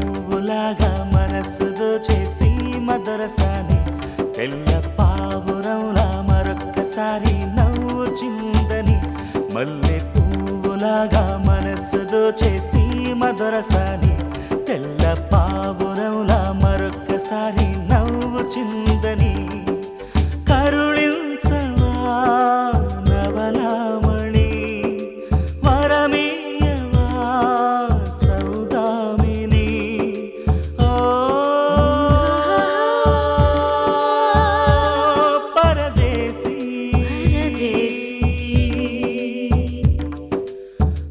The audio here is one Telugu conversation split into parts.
పువ్వులాగా మనసు దోచేసి మదరసాని తెల్ల పావురంలా మరొక్కసారి నవ్వు చిందని మల్లె పువ్వులాగా మనసు దోచేసి మదరసాని తెల్ల పావురంలా మరొక్కసారి నవ్వు చిందని కరుణించవా నవలామణి వరమీయవా సౌదామిని ఓ పరదేశీ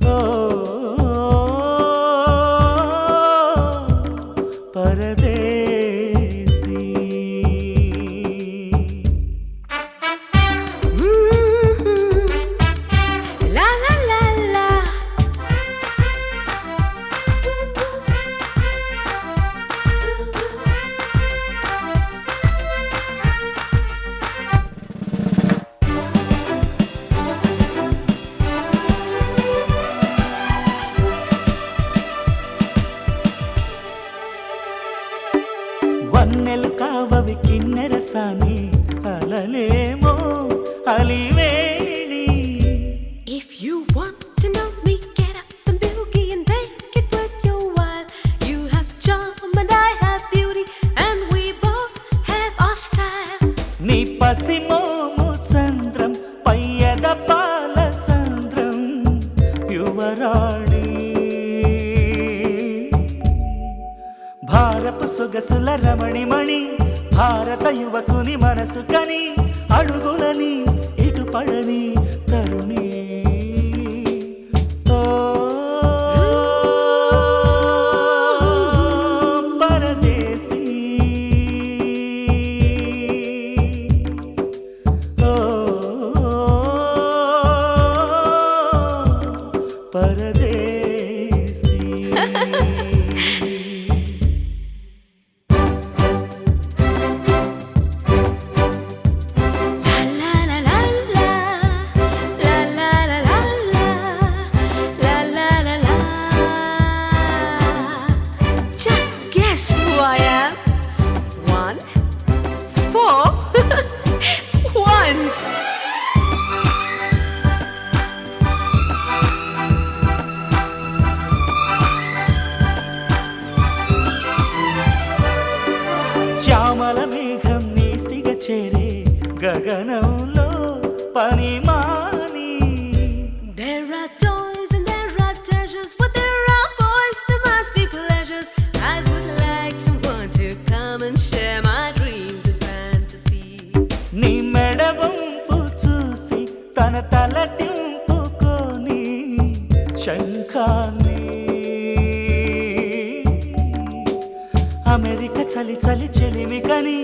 ఓ పరదేశీ వన్నెలు కావవి Kinnerasani అలలేమో అలివేణి If you want to know me, get up and boogie and make it worth your while. You have charm and I have beauty, and we both have our style. నీ పసిమోము చంద్రం పయ్యద పాల సంద్రం యువరాణి భారపు సొగసుల రమణిమణి భారత యువకుని మనసు కని అడుగులని ఇటు పడని తరుణి ఓ పరదేశీ ఓ పరదేశీ La la la la, la la la la la, la la la la. Just guess who I am. 1, 4, 1. Shyamala మేఘం నీసిగ చేరే గగనంలో పని మాని There are toys and there are treasures, but there are boys, there must be pleasures. I would like someone to come and share my dreams and fantasies. నీ మెడవంపు చూసి తన తలటింపుకొని శంఖాన్ని అమెరిక చలి చలి చెలిమి కని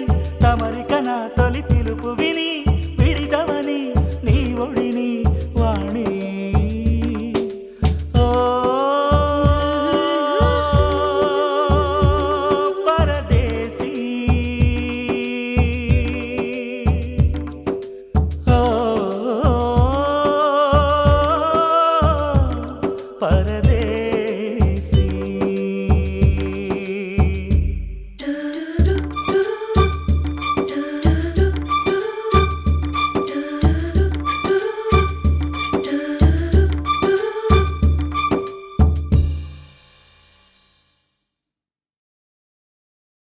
తమరిక నా తొలి పిలుపు విని